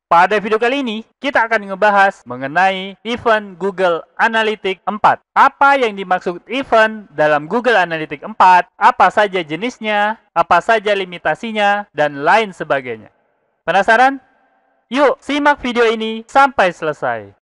Pada video kali ini, kita akan ngebahas mengenai event Google Analytics 4. Apa yang dimaksud event dalam Google Analytics 4, apa saja jenisnya, apa saja limitasinya, dan lain sebagainya. Penasaran? Yuk, simak video ini sampai selesai.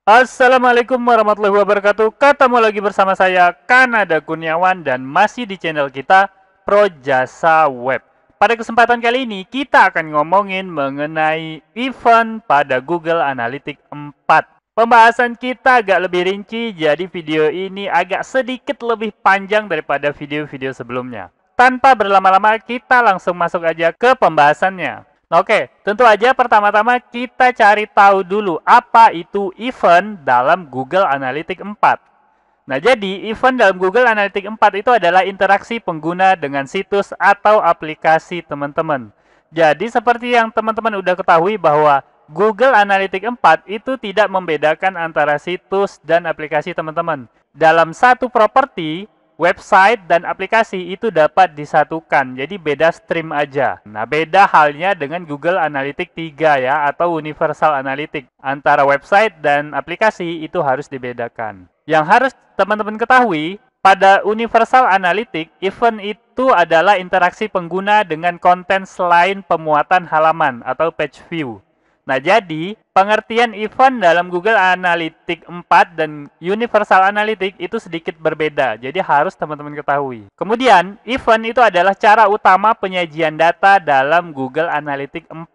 Assalamualaikum warahmatullahi wabarakatuh. Ketemu lagi bersama saya Kanada Kurniawan dan masih di channel kita Pro Jasa Web. Pada kesempatan kali ini kita akan ngomongin mengenai event pada Google Analytics 4. Pembahasan kita agak lebih rinci, jadi video ini agak sedikit lebih panjang daripada video-video sebelumnya. Tanpa berlama-lama, kita langsung masuk aja ke pembahasannya. Oke, tentu aja pertama-tama kita cari tahu dulu apa itu event dalam Google Analytics 4. Nah, jadi event dalam Google Analytics 4 itu adalah interaksi pengguna dengan situs atau aplikasi teman-teman. Jadi seperti yang teman-teman udah ketahui bahwa Google Analytics 4 itu tidak membedakan antara situs dan aplikasi teman-teman. Dalam satu properti, website dan aplikasi itu dapat disatukan, jadi beda stream aja. Nah, beda halnya dengan Google Analytics 3 ya, atau Universal Analytics. Antara website dan aplikasi itu harus dibedakan. Yang harus teman-teman ketahui, pada Universal Analytics, event itu adalah interaksi pengguna dengan konten selain pemuatan halaman atau page view. Nah, jadi pengertian event dalam Google Analytics 4 dan Universal Analytics itu sedikit berbeda. Jadi harus teman-teman ketahui. Kemudian, event itu adalah cara utama penyajian data dalam Google Analytics 4.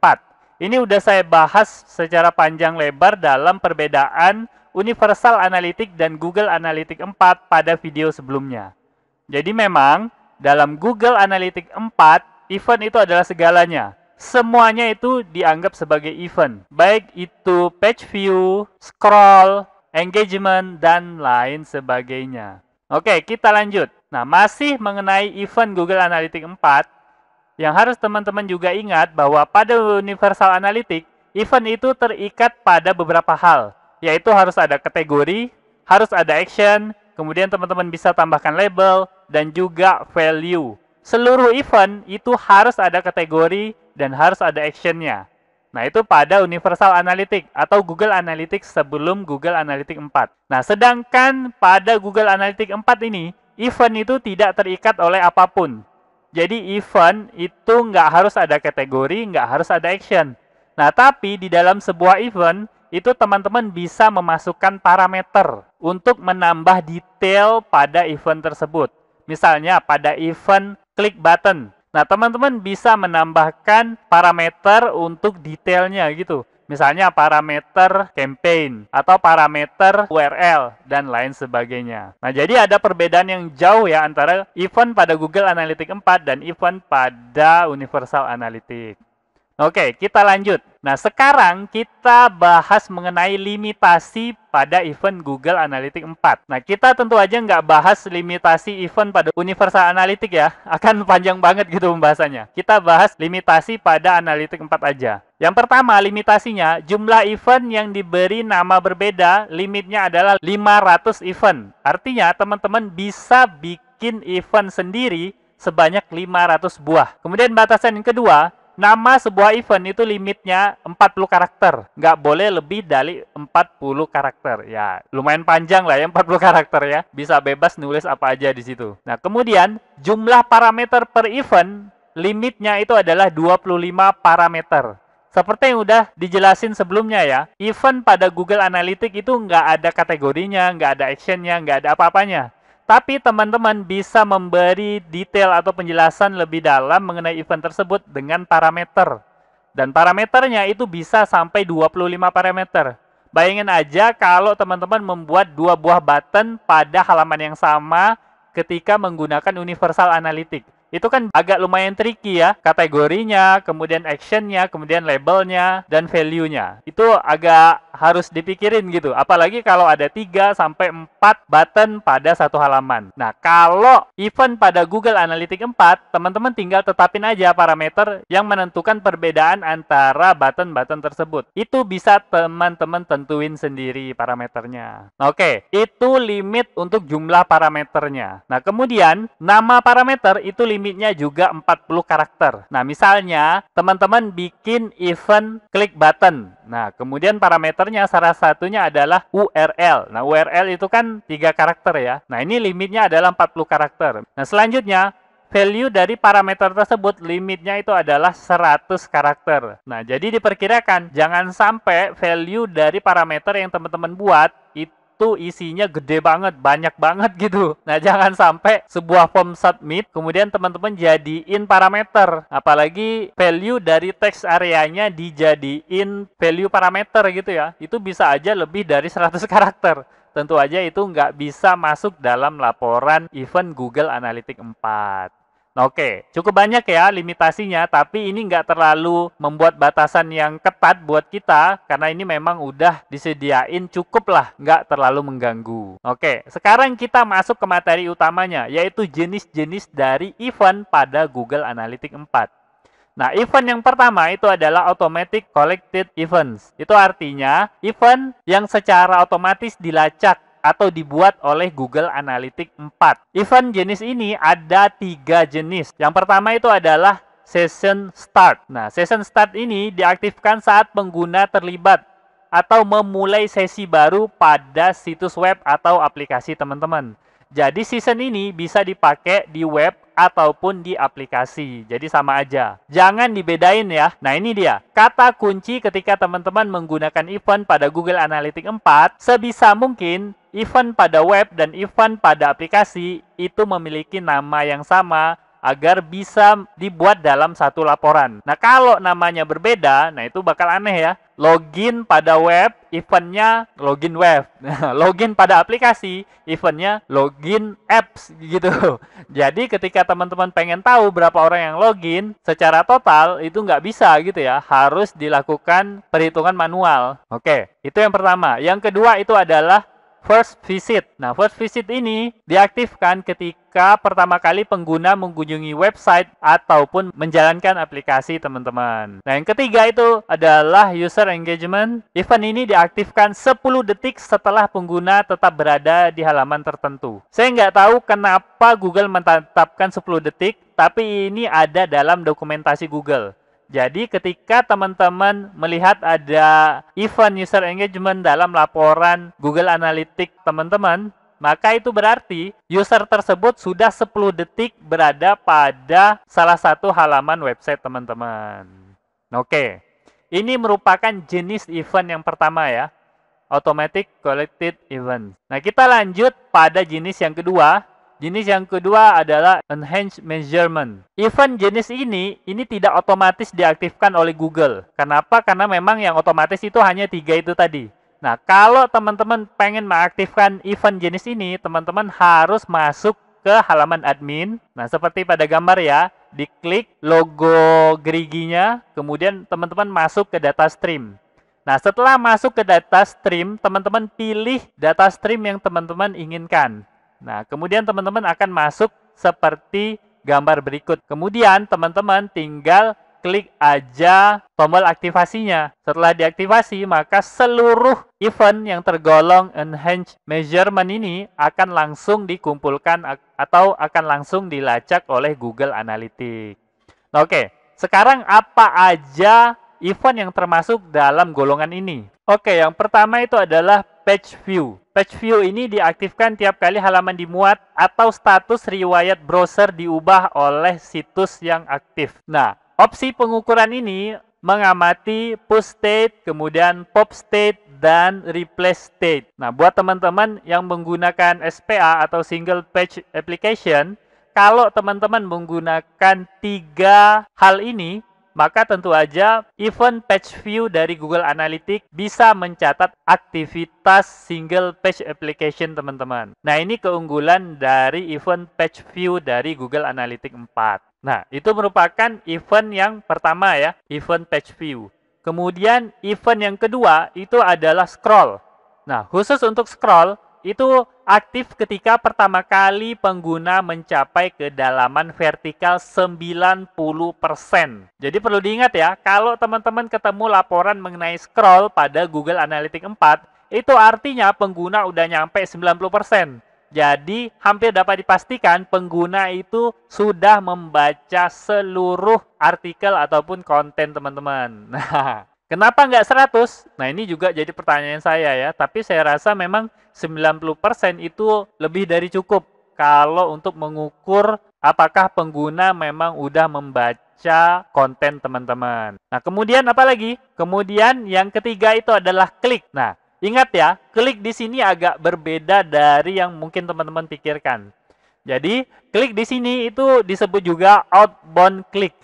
Ini udah saya bahas secara panjang lebar dalam perbedaan Universal Analytics dan Google Analytics 4 pada video sebelumnya. Jadi memang dalam Google Analytics 4, event itu adalah segalanya. Semuanya itu dianggap sebagai event, baik itu page view, scroll, engagement, dan lain sebagainya. Oke, kita lanjut. Nah, masih mengenai event Google Analytics 4, yang harus teman-teman juga ingat bahwa pada Universal Analytics, event itu terikat pada beberapa hal, yaitu harus ada kategori, harus ada action, kemudian teman-teman bisa tambahkan label, dan juga value. Seluruh event itu harus ada kategori dan harus ada action-nya. Nah, itu pada Universal Analytics atau Google Analytics sebelum Google Analytics 4. Nah, sedangkan pada Google Analytics 4 ini, event itu tidak terikat oleh apapun. Jadi, event itu nggak harus ada kategori, nggak harus ada action. Nah, tapi di dalam sebuah event, itu teman-teman bisa memasukkan parameter untuk menambah detail pada event tersebut. Misalnya, pada event klik button. Nah, teman-teman bisa menambahkan parameter untuk detailnya gitu. Misalnya parameter campaign atau parameter URL dan lain sebagainya. Nah, jadi ada perbedaan yang jauh ya antara event pada Google Analytics 4 dan event pada Universal Analytics. Oke, kita lanjut. Nah, sekarang kita bahas mengenai limitasi pada event Google Analytics 4. Nah, kita tentu aja nggak bahas limitasi event pada Universal Analytics ya. Akan panjang banget gitu pembahasannya. Kita bahas limitasi pada Analytics 4 aja. Yang pertama, limitasinya, jumlah event yang diberi nama berbeda, limitnya adalah 500 event. Artinya, teman-teman bisa bikin event sendiri sebanyak 500 buah. Kemudian batasan yang kedua, nama sebuah event itu limitnya 40 karakter. Nggak boleh lebih dari 40 karakter. Ya, lumayan panjang lah ya 40 karakter ya. Bisa bebas nulis apa aja di situ. Nah, kemudian jumlah parameter per event, limitnya itu adalah 25 parameter. Seperti yang udah dijelasin sebelumnya ya, event pada Google Analytics itu nggak ada kategorinya, nggak ada actionnya, nggak ada apa-apanya. Tapi teman-teman bisa memberi detail atau penjelasan lebih dalam mengenai event tersebut dengan parameter. Dan parameternya itu bisa sampai 25 parameter. Bayangin aja kalau teman-teman membuat 2 buah button pada halaman yang sama ketika menggunakan Universal Analytics. Itu kan agak lumayan tricky ya, kategorinya, kemudian actionnya, kemudian labelnya, dan value-nya. Itu agak harus dipikirin gitu, apalagi kalau ada 3 sampai 4 button pada satu halaman. Nah, kalau event pada Google Analytics 4, teman-teman tinggal tetapin aja parameter yang menentukan perbedaan antara button-button tersebut. Itu bisa teman-teman tentuin sendiri parameternya. Oke, itu limit untuk jumlah parameternya. Nah, kemudian nama parameter itu limitnya juga 40 karakter. Nah, misalnya teman-teman bikin event klik button. Nah, kemudian parameternya salah satunya adalah URL. Nah, URL itu kan 3 karakter ya. Nah, ini limitnya adalah 40 karakter. Nah, selanjutnya value dari parameter tersebut limitnya itu adalah 100 karakter. Nah, jadi diperkirakan jangan sampai value dari parameter yang teman-teman buat itu isinya gede banget, banyak banget gitu. Nah, jangan sampai sebuah form submit kemudian teman-teman jadiin parameter. Apalagi value dari text areanya dijadiin value parameter gitu ya. Itu bisa aja lebih dari 100 karakter. Tentu aja itu nggak bisa masuk dalam laporan event Google Analytics 4. Oke, cukup banyak ya limitasinya, tapi ini nggak terlalu membuat batasan yang ketat buat kita, karena ini memang udah disediain cukup lah, nggak terlalu mengganggu. Oke, sekarang kita masuk ke materi utamanya, yaitu jenis-jenis dari event pada Google Analytics 4. Nah, event yang pertama itu adalah Automatic Collected Events. Itu artinya event yang secara otomatis dilacak atau dibuat oleh Google Analytics 4. Event jenis ini ada 3 jenis. Yang pertama itu adalah Session Start. Nah, Session Start ini diaktifkan saat pengguna terlibat atau memulai sesi baru pada situs web atau aplikasi teman-teman. Jadi season ini bisa dipakai di web ataupun di aplikasi. Jadi sama aja. Jangan dibedain ya. Nah, ini dia. Kata kunci ketika teman-teman menggunakan event pada Google Analytics 4, sebisa mungkin event pada web dan event pada aplikasi itu memiliki nama yang sama agar bisa dibuat dalam satu laporan. Nah, kalau namanya berbeda, nah itu bakal aneh ya. Login pada web, eventnya login web. Login pada aplikasi, eventnya login apps gitu. Jadi ketika teman-teman pengen tahu berapa orang yang login, secara total itu nggak bisa gitu ya. Harus dilakukan perhitungan manual. Oke, itu yang pertama. Yang kedua itu adalah First Visit. Nah, First Visit ini diaktifkan ketika pertama kali pengguna mengunjungi website ataupun menjalankan aplikasi teman-teman. Nah, yang ketiga itu adalah User Engagement. Event ini diaktifkan 10 detik setelah pengguna tetap berada di halaman tertentu. Saya nggak tahu kenapa Google menetapkan 10 detik, tapi ini ada dalam dokumentasi Google. Jadi ketika teman-teman melihat ada event user engagement dalam laporan Google Analytics teman-teman, maka itu berarti user tersebut sudah 10 detik berada pada salah satu halaman website teman-teman. Oke, ini merupakan jenis event yang pertama ya, Automatic Collected Event. Nah, kita lanjut pada jenis yang kedua. Jenis yang kedua adalah Enhanced Measurement. Event jenis ini tidak otomatis diaktifkan oleh Google. Kenapa? Karena memang yang otomatis itu hanya 3 itu tadi. Nah, kalau teman-teman pengen mengaktifkan event jenis ini, teman-teman harus masuk ke halaman admin. Nah, seperti pada gambar ya, diklik logo geriginya, kemudian teman-teman masuk ke data stream. Nah, setelah masuk ke data stream, teman-teman pilih data stream yang teman-teman inginkan. Nah, kemudian teman-teman akan masuk seperti gambar berikut. Kemudian teman-teman tinggal klik aja tombol aktivasinya. Setelah diaktifasi, maka seluruh event yang tergolong Enhanced Measurement ini akan langsung dikumpulkan atau akan langsung dilacak oleh Google Analytics. Nah, oke, sekarang apa aja event yang termasuk dalam golongan ini? Oke, yang pertama itu adalah Page View. Page View ini diaktifkan tiap kali halaman dimuat atau status riwayat browser diubah oleh situs yang aktif. Nah, opsi pengukuran ini mengamati push state, kemudian pop state, dan replace state. Nah, buat teman-teman yang menggunakan SPA atau Single Page Application, kalau teman-teman menggunakan 3 hal ini, maka tentu aja event page view dari Google Analytics bisa mencatat aktivitas single page application teman-teman. Nah, ini keunggulan dari event page view dari Google Analytics 4. Nah, itu merupakan event yang pertama ya, event page view. Kemudian event yang kedua itu adalah scroll. Nah, khusus untuk scroll itu aktif ketika pertama kali pengguna mencapai kedalaman vertikal 90%. Jadi perlu diingat ya, kalau teman-teman ketemu laporan mengenai scroll pada Google Analytics 4, itu artinya pengguna udah nyampe 90%. Jadi hampir dapat dipastikan pengguna itu sudah membaca seluruh artikel ataupun konten teman-teman. Nah, kenapa nggak 100? Nah, ini juga jadi pertanyaan saya ya. Tapi saya rasa memang 90% itu lebih dari cukup kalau untuk mengukur apakah pengguna memang udah membaca konten teman-teman. Nah, kemudian apa lagi? Kemudian yang ketiga itu adalah klik. Nah, ingat ya, klik di sini agak berbeda dari yang mungkin teman-teman pikirkan. Jadi, klik di sini itu disebut juga outbound click.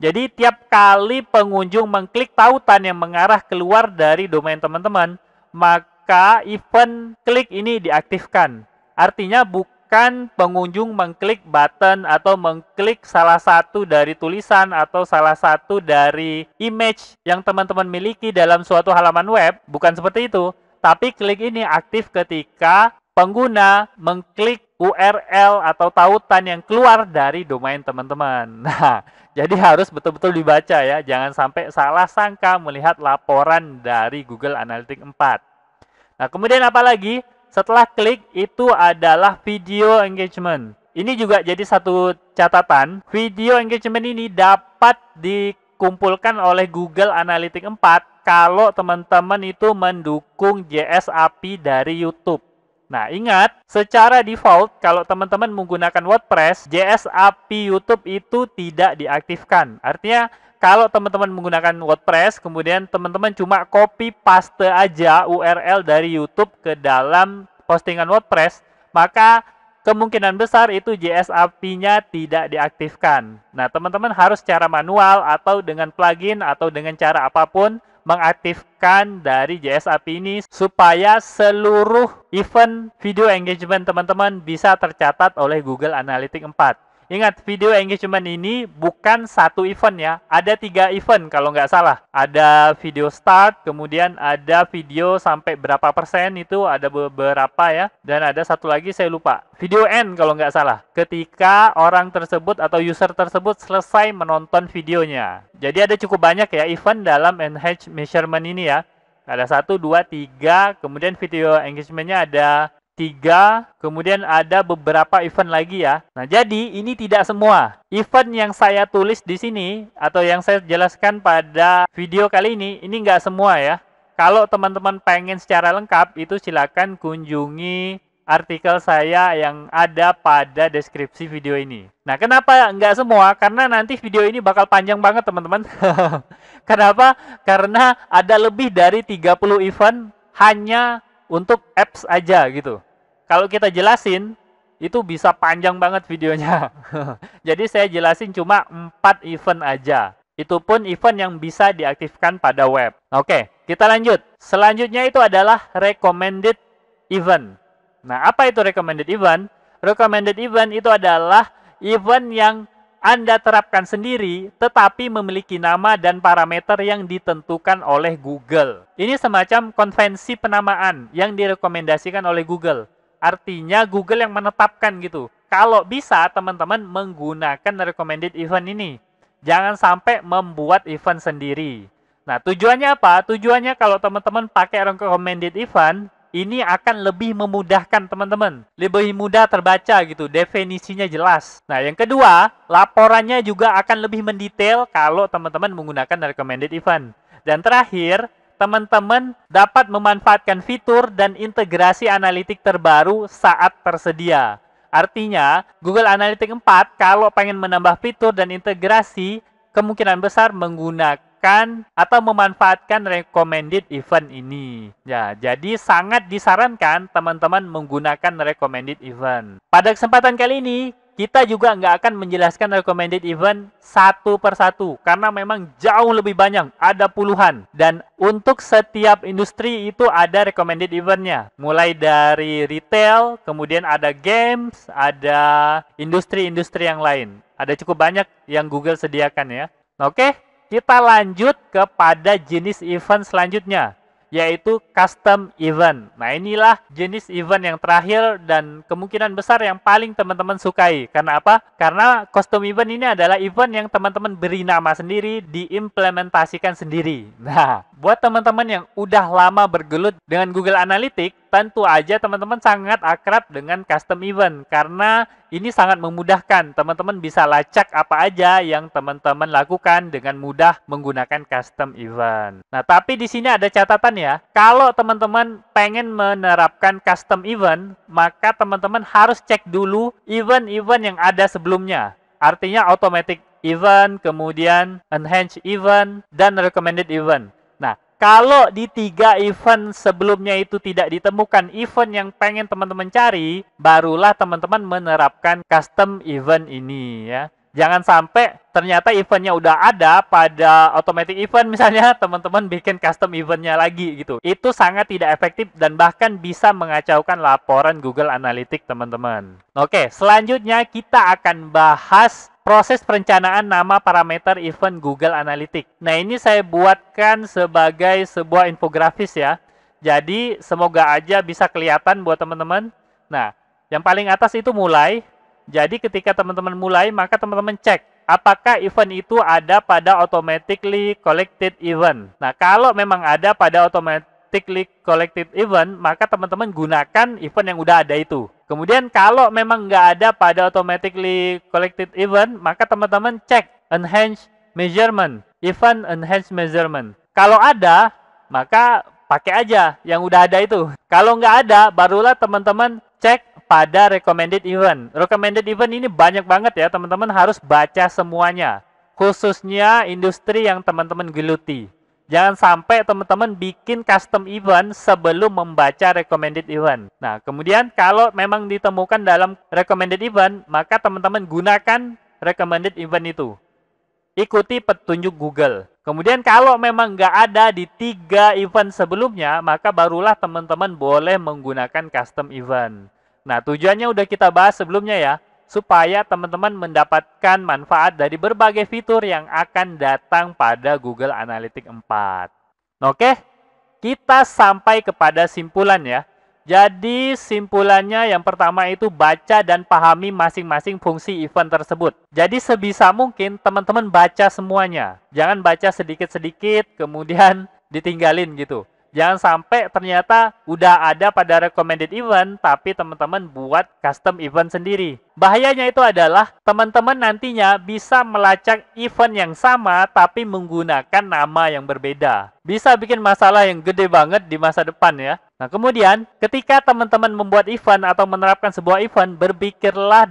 Jadi tiap kali pengunjung mengklik tautan yang mengarah keluar dari domain teman-teman, maka event klik ini diaktifkan. Artinya bukan pengunjung mengklik button atau mengklik salah satu dari tulisan atau salah satu dari image yang teman-teman miliki dalam suatu halaman web, bukan seperti itu. Tapi klik ini aktif ketika pengguna mengklik URL atau tautan yang keluar dari domain teman-teman. Nah, jadi harus betul-betul dibaca ya, jangan sampai salah sangka melihat laporan dari Google Analytics 4. Nah, kemudian apa lagi? Setelah klik itu adalah video engagement. Ini juga jadi satu catatan, video engagement ini dapat dikumpulkan oleh Google Analytics 4 kalau teman-teman itu mendukung JS API dari YouTube. Nah, ingat, secara default, kalau teman-teman menggunakan WordPress, JS API YouTube itu tidak diaktifkan. Artinya, kalau teman-teman menggunakan WordPress, kemudian teman-teman cuma copy paste aja URL dari YouTube ke dalam postingan WordPress, maka kemungkinan besar itu JS API-nya tidak diaktifkan. Nah, teman-teman harus secara manual atau dengan plugin atau dengan cara apapun mengaktifkan dari JS API ini supaya seluruh event video engagement teman-teman bisa tercatat oleh Google Analytics 4. Ingat, video engagement ini bukan satu event ya. Ada 3 event kalau nggak salah. Ada video start, kemudian ada video sampai berapa persen itu ada beberapa ya. Dan ada satu lagi saya lupa. Video end kalau nggak salah. Ketika orang tersebut atau user tersebut selesai menonton videonya. Jadi ada cukup banyak ya event dalam Enhanced Measurement ini ya. Ada 1, 2, 3, kemudian video engagementnya ada 3, kemudian ada beberapa event lagi ya. Nah, jadi ini tidak semua. Event yang saya tulis di sini atau yang saya jelaskan pada video kali ini nggak semua ya. Kalau teman-teman pengen secara lengkap, itu silakan kunjungi artikel saya yang ada pada deskripsi video ini. Nah, kenapa nggak semua? Karena nanti video ini bakal panjang banget teman-teman. Kenapa? Karena ada lebih dari 30 event hanya untuk apps aja gitu. Kalau kita jelasin, itu bisa panjang banget videonya. Jadi saya jelasin cuma 4 event aja. Itu pun event yang bisa diaktifkan pada web. Oke, kita lanjut. Selanjutnya itu adalah recommended event. Nah, apa itu recommended event? Recommended event itu adalah event yang Anda terapkan sendiri, tetapi memiliki nama dan parameter yang ditentukan oleh Google. Ini semacam konvensi penamaan yang direkomendasikan oleh Google. Artinya Google yang menetapkan gitu. Kalau bisa teman-teman menggunakan recommended event ini. Jangan sampai membuat event sendiri. Nah, tujuannya apa? Tujuannya kalau teman-teman pakai recommended event, ini akan lebih memudahkan teman-teman. Lebih mudah terbaca gitu, definisinya jelas. Nah, yang kedua, laporannya juga akan lebih mendetail kalau teman-teman menggunakan recommended event. Dan terakhir, teman-teman dapat memanfaatkan fitur dan integrasi analitik terbaru saat tersedia. Artinya, Google Analytics 4 kalau pengen menambah fitur dan integrasi, kemungkinan besar menggunakan menggunakan atau memanfaatkan recommended event ini. Ya, jadi sangat disarankan teman-teman menggunakan recommended event. Pada kesempatan kali ini, kita juga nggak akan menjelaskan recommended event satu persatu karena memang jauh lebih banyak, ada puluhan. Dan untuk setiap industri itu ada recommended eventnya. Mulai dari retail, kemudian ada games, ada industri-industri yang lain. Ada cukup banyak yang Google sediakan ya. Oke, kita lanjut kepada jenis event selanjutnya, yaitu custom event. Nah, inilah jenis event yang terakhir dan kemungkinan besar yang paling teman-teman sukai. Karena apa? Karena custom event ini adalah event yang teman-teman beri nama sendiri, diimplementasikan sendiri. Nah, buat teman-teman yang udah lama bergelut dengan Google Analytics, tentu aja teman-teman sangat akrab dengan custom event karena ini sangat memudahkan. Teman-teman bisa lacak apa aja yang teman-teman lakukan dengan mudah menggunakan custom event. Nah, tapi di sini ada catatan ya. Kalau teman-teman pengen menerapkan custom event, maka teman-teman harus cek dulu event-event yang ada sebelumnya. Artinya automatic event, kemudian enhanced event, dan recommended event. Nah, kalau di 3 event sebelumnya itu tidak ditemukan event yang pengen teman-teman cari, barulah teman-teman menerapkan custom event ini ya. Jangan sampai ternyata eventnya udah ada pada automatic event misalnya, teman-teman bikin custom eventnya lagi gitu. Itu sangat tidak efektif dan bahkan bisa mengacaukan laporan Google Analytics teman-teman. Oke, selanjutnya kita akan bahas proses perencanaan nama parameter event Google Analytics. Nah, ini saya buatkan sebagai sebuah infografis ya. Jadi, semoga aja bisa kelihatan buat teman-teman. Nah, yang paling atas itu mulai. Jadi, ketika teman-teman mulai, maka teman-teman cek apakah event itu ada pada automatically collected event. Nah, kalau memang ada pada automatically collected event, maka teman-teman gunakan event yang udah ada itu. Kemudian kalau memang nggak ada pada automatically collected event, maka teman-teman cek enhanced measurement, event enhanced measurement. Kalau ada, maka pakai aja yang udah ada itu. Kalau nggak ada, barulah teman-teman cek pada recommended event. Recommended event ini banyak banget ya, teman-teman harus baca semuanya. Khususnya industri yang teman-teman geluti. Jangan sampai teman-teman bikin custom event sebelum membaca recommended event. Nah, kemudian kalau memang ditemukan dalam recommended event, maka teman-teman gunakan recommended event itu. Ikuti petunjuk Google. Kemudian kalau memang nggak ada di 3 event sebelumnya, maka barulah teman-teman boleh menggunakan custom event. Nah, tujuannya udah kita bahas sebelumnya ya, supaya teman-teman mendapatkan manfaat dari berbagai fitur yang akan datang pada Google Analytics 4. Oke, kita sampai kepada simpulan ya. Jadi simpulannya yang pertama itu baca dan pahami masing-masing fungsi event tersebut. Jadi sebisa mungkin teman-teman baca semuanya. Jangan baca sedikit-sedikit kemudian ditinggalin gitu. Jangan sampai ternyata udah ada pada recommended event, tapi teman-teman buat custom event sendiri. Bahayanya itu adalah teman-teman nantinya bisa melacak event yang sama, tapi menggunakan nama yang berbeda. Bisa bikin masalah yang gede banget di masa depan ya. Nah, kemudian ketika teman-teman membuat event atau menerapkan sebuah event, berpikirlah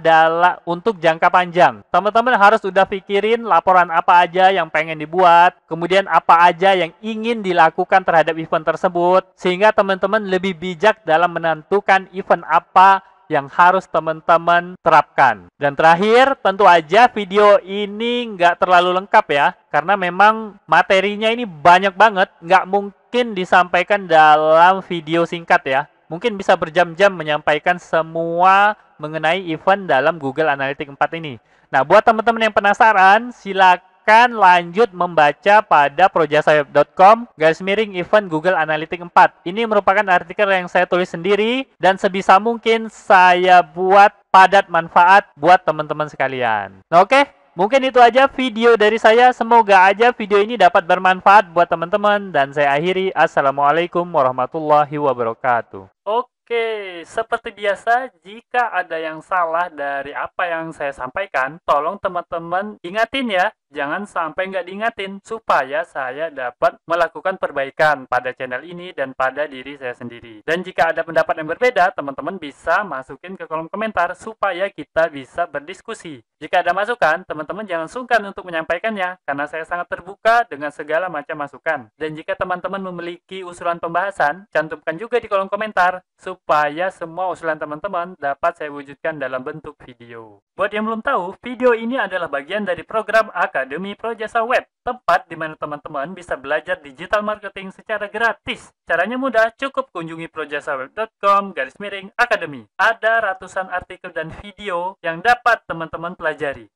untuk jangka panjang. Teman-teman harus udah pikirin laporan apa aja yang pengen dibuat, kemudian apa aja yang ingin dilakukan terhadap event tersebut, sehingga teman-teman lebih bijak dalam menentukan event apa yang harus teman-teman terapkan. Dan terakhir, tentu aja video ini nggak terlalu lengkap ya, karena memang materinya ini banyak banget, nggak mungkin disampaikan dalam video singkat ya. Mungkin bisa berjam-jam menyampaikan semua mengenai event dalam Google Analytics 4 ini. Nah, buat teman-teman yang penasaran, silakan lanjut membaca pada projasaweb.com/event Google Analytics 4. Ini merupakan artikel yang saya tulis sendiri dan sebisa mungkin saya buat padat manfaat buat teman-teman sekalian. Nah, oke, mungkin itu aja video dari saya. Semoga aja video ini dapat bermanfaat buat teman-teman dan saya akhiri. Assalamualaikum warahmatullahi wabarakatuh. Oke, seperti biasa, jika ada yang salah dari apa yang saya sampaikan, tolong teman-teman ingatin ya. Jangan sampai nggak diingatin supaya saya dapat melakukan perbaikan pada channel ini dan pada diri saya sendiri. Dan jika ada pendapat yang berbeda, teman-teman bisa masukin ke kolom komentar supaya kita bisa berdiskusi. Jika ada masukan, teman-teman jangan sungkan untuk menyampaikannya karena saya sangat terbuka dengan segala macam masukan. Dan jika teman-teman memiliki usulan pembahasan, cantumkan juga di kolom komentar supaya semua usulan teman-teman dapat saya wujudkan dalam bentuk video. Buat yang belum tahu, video ini adalah bagian dari program Akademi Projasa Web, tempat di mana teman-teman bisa belajar digital marketing secara gratis. Caranya mudah, cukup kunjungi projasaweb.com/akademi. Ada ratusan artikel dan video yang dapat teman-teman pelajari.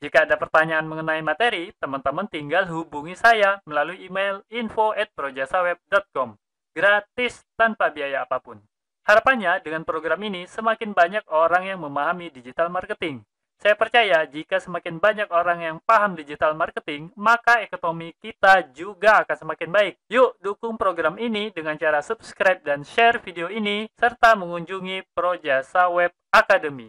Jika ada pertanyaan mengenai materi, teman-teman tinggal hubungi saya melalui email info@projasaweb.com. Gratis tanpa biaya apapun. Harapannya dengan program ini semakin banyak orang yang memahami digital marketing. Saya percaya jika semakin banyak orang yang paham digital marketing, maka ekonomi kita juga akan semakin baik. Yuk dukung program ini dengan cara subscribe dan share video ini, serta mengunjungi Projasa Web Academy.